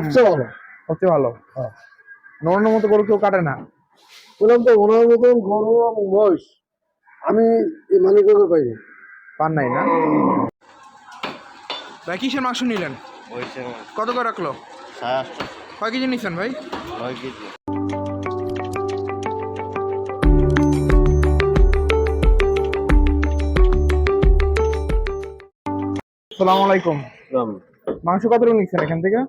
সবচেয়ে ভালো। সবচেয়ে ভালো। হ্যাঁ, নরনের মতো গরু কেউ কাটে না। বললাম তো ওনার মতন গরু এবং মহিষ আমি এই মানিকগঞ্জে পাইনি। পান নাই না? ভাই কিসের মাংস নিলেন? কত করে রাখলো? কয় কেজি নিচ্ছেন ভাই? 9 কেজি। আসসালামু আলাইকুম। মাংস কত রকম নিচ্ছেন এখান থেকে?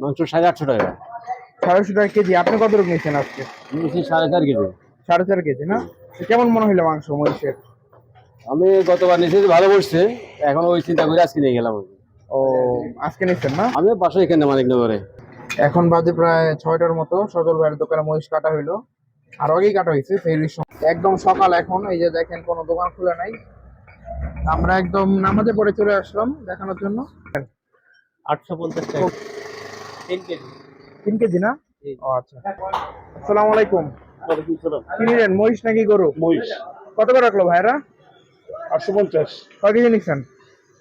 মাংস 850 টাকা। 650 টাকা কেজি। আপনি কত রকম নিচ্ছেন আজকে? নিয়েছি 4.5 কেজি। 4.5 কেজি না? তো কেমন মনে হইলো মাংস মহিষের? আমি গতবার নিয়েছি, ভালো বসছে, এখন ওই চিন্তা করে আজকে নিয়ে গেলাম। ও, আজকে নিচ্ছেন না? আমি বাসা এখানে মানিকনগরে। এখন বাজে প্রায় 6টার মতো। সজল ভাইয়ের দোকানে মহিষ কাটা হইলো, আর আগেই কাটা হয়েছে ফেরির সময়। একদম সকাল এখন, এই যে দেখেন কোনো দোকান খোলা নাই। আমরা একদম নামাজে পড়ে চলে আসলাম দেখানোর জন্য। 850 টাকা 3 কেজি। 3 কেজি না? ও আচ্ছা। আসসালামু আলাইকুম। কি নিলেন, মহিষ নাকি গরু? মহিষ কত করে রাখলো ভাইরা? 850। কয় কেজি নিচ্ছেন?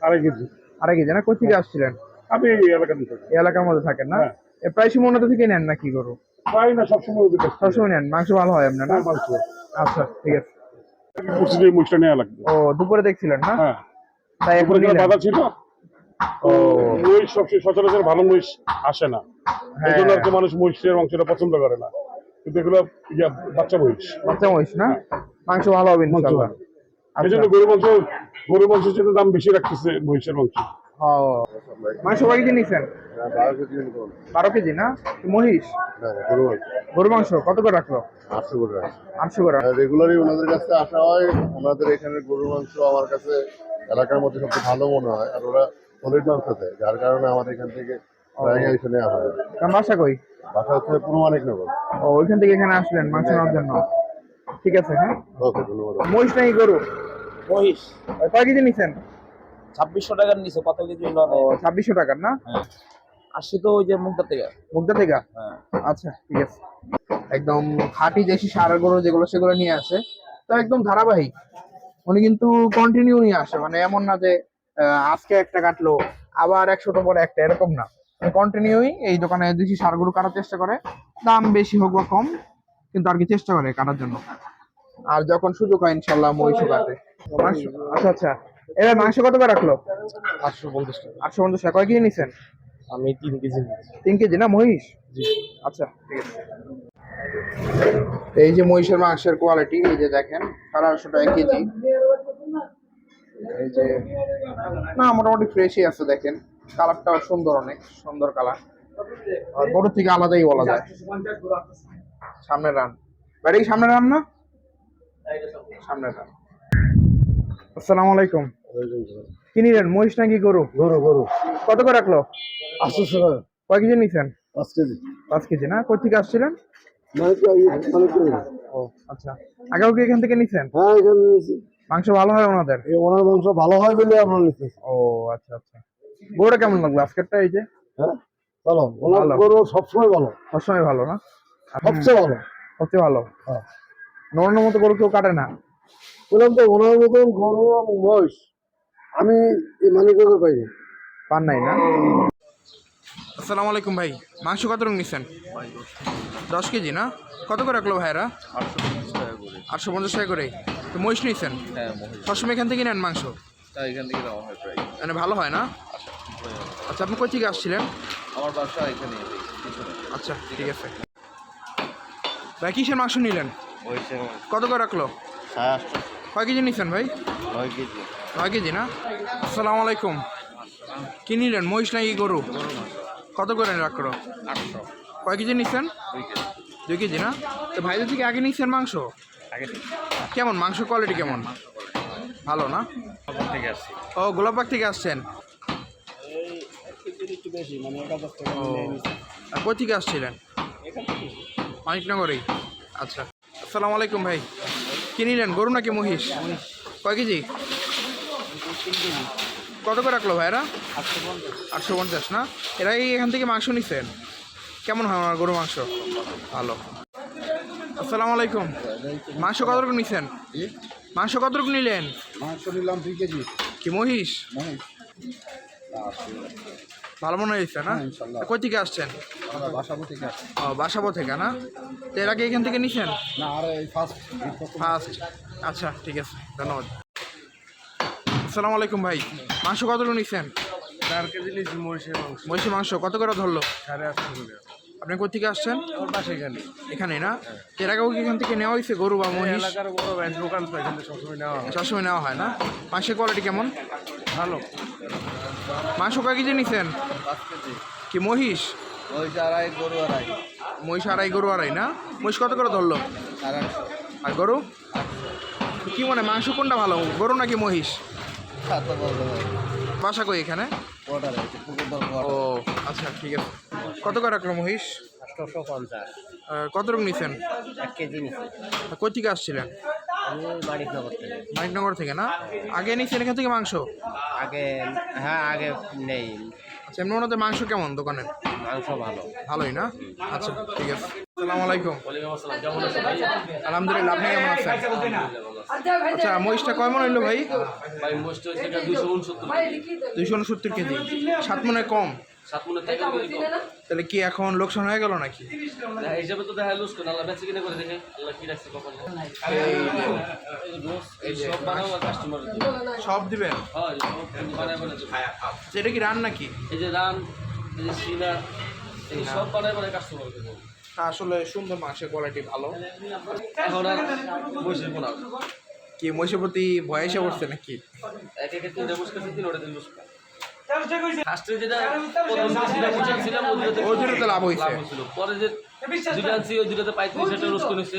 2.5 কেজি। 2.5 কেজি না? কোথা থেকে আসছিলেন? আমি এই এলাকাতে থাকি। এই এলাকার মধ্যে থাকেন না? হ্যাঁ। প্রায় সময় থেকে নেন নাকি গরু? পাই না সবসময় ওদের কাছে। সবসময় নেন? মাংস ভালো হয় আপনার না? হ্যাঁ, মাংস আচ্ছা ঠিক আছে। পশ্চিমে মুখটা নেওয়া লাগবে। ও, দুপুরে দেখছিলেন না? হ্যাঁ, তাই এখন উপরে নিলেন? বাধা ছিল। ও মহিষ সচরাচর ভালো মহিষ আসে না, হ্যাঁ। এই জন্য আর কি মানুষ মহিষের মাংসটা পছন্দ করে না, কিন্তু এগুলো বাচ্চা মহিষ। বাচ্চা মহিষ না? মাংস ভালো হবে মাংস ইনশাআল্লাহ। ভালো। এই জন্য গরু মাংসের জন্য দাম বেশি রাখতেছে মহিষের মাংস। ও, মাংস কয় কেজি নিচ্ছেন? 12 কেজি না? মহিষ গরু মাংস কত করে রাখলো? 800 করে আছে। 800 করে। রেগুলারই ওনাদের কাছে আসা হয়। ওনাদের এখানে গরুর মাংস আমার কাছে এলাকার মধ্যে সবচেয়ে ভালো মনে হয়, আর ওরা সলিড মাংস দেয়, যার কারণে আমাদের এখান থেকে প্রায় এখানে আসা হয়। কারণ বাসা কই? বাসা হচ্ছে পূর্ব মানিকনগর। ও, ওইখান থেকে এখানে আসলেন মাংস নেওয়ার জন্য? ঠিক আছে। হ্যাঁ, ওকে, ধন্যবাদ। মহিষ নাকি গরু? মহিষ কয় কেজি নিচ্ছেন? 2600 টাকার নিচে। কত কেজি হলো? ও, 2600 টাকার না? হ্যাঁ, আসি তো ওই যে মুগদা থেকে। মুগদা থেকে? হ্যাঁ। আচ্ছা ঠিক আছে। একদম খাঁটি দেশি ষাঁড়ের গরু যেগুলো, সেগুলো নিয়ে আসে। তো একদম ধারাবাহিক, উনি কিন্তু কন্টিনিউ নিয়ে আসে। মানে এমন না যে আজকে একটা কাটলো আবার 100টা পরে একটা, এরকম না। কন্টিনিউই এই দোকানে দেশি ষাঁড় গরু কাটার চেষ্টা করে, দাম বেশি হোক বা কম, কিন্তু আর কি চেষ্টা করে কাটার জন্য। আর যখন সুযোগ হয় ইনশাল্লাহ মহিষও কাটে। আচ্ছা আচ্ছা। এবার মাংস কত করে রাখলো? 850 টাকা। 850 টাকা। কয় কেজি নিচ্ছেন? আমি 3 কেজি নিয়েছি। 3 কেজি না মহিষ? জি। আচ্ছা ঠিক আছে। এই যে মহিষের মাংসের কোয়ালিটি, এই যে দেখেন 850 টাকা কেজি। এই যে না, মোটামুটি ফ্রেশই আছে। দেখেন কালারটাও সুন্দর, অনেক সুন্দর কালার, আর গরু থেকে আলাদাই বলা যায়। সামনে রান, বাইরে কি সামনে রান না? সামনে রান। আসসালামু আলাইকুম। কি নিলেন, মহিষ নাকি গরু? গরু কত করে রাখলো? 800 টাকা। কয় কেজি নিছেন? 5 কেজি। 5 কেজি না? কোথা থেকে আসছিলেন? মানিকগঞ্জ। ও আচ্ছা। আগেও কি এখান থেকে নিছেন? হ্যাঁ, এখানে নিয়েছি। মাংস ভালো হয় ওনাদের? এই ওনার মাংস ভালো হয় বলে আমরা নিচ্ছি। ও আচ্ছা আচ্ছা। গরুটা কেমন লাগলো আজকেরটা? এই যে হ্যাঁ, ভালো। ওনার ভালো। গরু সবসময় ভালো, সবসময় ভালো না? সবচেয়ে ভালো। সবচেয়ে ভালো। হ্যাঁ, নরনের মতো গরু কেউ কাটে না। বললাম তো ওনার মতন গরু এবং মহিষ আমি এই মানিকগঞ্জে পাইনি। পান নাই না? আসসালামু আলাইকুম ভাই। মাংস কত রকম নিচ্ছেন? 10 কেজি না? কত করে রাখলো ভাইরা? 850 টাকা করে। 850 টাকা করে। তো মহিষ নিচ্ছেন? হ্যাঁ, মহিষ। সবসময় এখান থেকে নেন মাংস? তাই এখান থেকে নেওয়া হয় প্রায়। মানে ভালো হয় না? আচ্ছা, আপনি কই থেকে আসছিলেন? আমার বাসা এখানে পিছনে। আচ্ছা ঠিক আছে। ভাই কিসের মাংস নিলেন? মহিষের কত করে রাখলো? 850। কয় কেজি নিচ্ছেন ভাই? 9 কেজি। 9 কেজি না? আসসালামু আলাইকুম। কি নিলেন, মহিষ নাকি গরু? কত করে রাখলো? 800। কয় কেজি নিচ্ছেন? 2 কেজি। 2 কেজি না? তো ভাইদের থেকে আগে নিচ্ছেন মাংস? আগে থেকে কেমন মাংস কোয়ালিটি কেমন? ভালো না? থেকে আসছি। ও, গোলাপবাগ থেকে আসছেন? একটু বেশি, মানে 1000 টাকা ও, আর কই থেকে আসছিলেন? মানিকনগরেই। আচ্ছা। আসসালামু আলাইকুম ভাই। কি নিলেন, গরু নাকি মহিষ? কয় কেজি? 3 কেজি। কত করে রাখলো ভাইরা? 850। 850 না? এরা এখান থেকে মাংস নিচ্ছেন? কেমন হয় আমার গরু মাংস? ভালো। আসসালামু আলাইকুম। মাংস কত রকম নিচ্ছেন? মাংস কত রকম নিলেন? মাংস নিলাম 2 কেজি। কি মহিষ? ভালো মনে হয়েছে না? কই থেকে আসছেন? বাসাবো থেকে আসি। ও বাসাবো থেকে না? তো এর আগে এখান থেকে নিছেন? না আর এই ফার্স্ট ফার্স্ট। আচ্ছা ঠিক আছে, ধন্যবাদ। আসসালামু আলাইকুম ভাই, মাংস কতটুকু নিছেন? 4 কেজি নিয়েছি মহিষের মাংস, মহিষের মাংস কত করে ধরলো? 850 টাকা। আপনি কোথা থেকে আসছেন? ওর পাশে এখানে এখানে না? তো এর আগেও কি এখান থেকে নেওয়া হয়েছে গরু বা মহিষ? এলাকার বড় ভাই দোকান তো এখানে সবসময় নেওয়া হয়। সবসময় নেওয়া হয় না? মাংসের কোয়ালিটি কেমন? ভালো। মাংস কয় কেজি নিছেন? 5 কেজি কি মহিষ? মহিষ আড়াই, গরু আড়াই। মহিষ আড়াই, গরু আড়াই না? মহিষ কত করে ধরলো? 800। আর গরু? কি মনে মাংস কোনটা ভালো, গরু নাকি মহিষ? তো বলতে পারি বাসা কই এখানে? কোয়ার্টার আছে, পুকুর দর ও আচ্ছা ঠিক আছে। কত করে রাখলো মহিষ? 850। কত রকম নিছেন? 1 কেজি নিছি কই থেকে আসছিলেন? আমি মানিকনগর থেকে। মানিকনগর থেকে না? আগে নিছেন এখান থেকে মাংস? আগে হ্যাঁ আগে নেই, আচ্ছা এমনি ওনাদের মাংস কেমন দোকানে? মাংস ভালো। ভালোই না? আচ্ছা ঠিক আছে। আসসালামু আলাইকুম। আলহামদুলিল্লাহ, আপনি কেমন আছেন? আচ্ছা মহিষটা কয় মন হইলো ভাই? 269 কেজি, 7 মনে কম। তাহলে কি এখন লোকসান হয়ে গেল নাকি? হিসাবে তো দেখা লুজ করে আল্লাহ বেঁচে কিনে করে দেখে আল্লাহ কি রাখছে কখন এই সব বানাও কাস্টমার সব দিবেন? হয় সব বানায় বানায় আচ্ছা, এটা কি রান নাকি? এই যে রান, এই যে সিনা, এই সব বানায় বানায় কাস্টমার দেবো। তা আসলে সুন্দর, মাংসের কোয়ালিটি ভালো। এখন আর বসে না, কি মহিষের প্রতি ভয় এসে পড়ছে নাকি? এক একে 3টা বসে কাছে 3 ওটা 3 বসে ফার্স্টে যেটা প্রথম যেটা বুঝেছিলাম ওই দুটোতে লাভ হয়েছে। ছিল, পরে যে দুইটা আনছি ওই দুটাতে 35 রোজ করেছে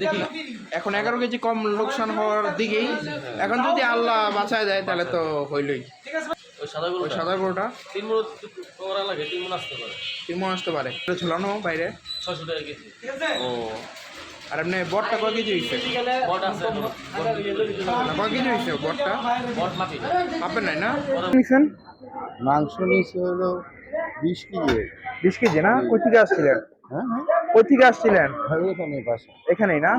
দেখি। এখন 11 কেজি কম লোকসান হওয়ার দিকেই। এখন যদি আল্লাহ বাঁচায় দেয় তাহলে তো হইলই। ওই সাদা ওই সাদা গরুটা 3 মণ করা লাগে, 3 মণ আসতে পারে, 3 মণ আসতে পারে। এটা ঝুলানো বাইরে 600 টাকা কেজি। ও, আর এমনি বটটা কয় কেজি হয়েছে? বট আছে এখনো, কয় কেজি হয়েছে বটটা? বট মাটি আপনার নাই না? নিছেন মাংস নিয়েছে হলো 20 কেজি। 20 কেজি না? কই থেকে আসছিলেন? হ্যাঁ কই থেকে আসছিলেন? হ্যাঁ এখানে পাশে। এখানেই না?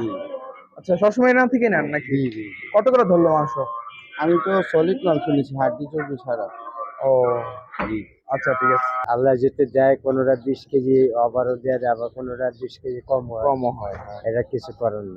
আচ্ছা সবসময় না থেকে নেন নাকি? জি জি। কত করে ধরলো মাংস? আমি তো সলিড মাংস নিয়েছি, হাড্ডি চর্বি ছাড়া। ও আচ্ছা ঠিক আছে। আল্লাহ যেতে দেয়, কোনোটা 20 কেজি আবারও দেয়, আবার কোনোটা 20 কেজি কম হয়, কমও হয়। এটা কিছু করার নেই।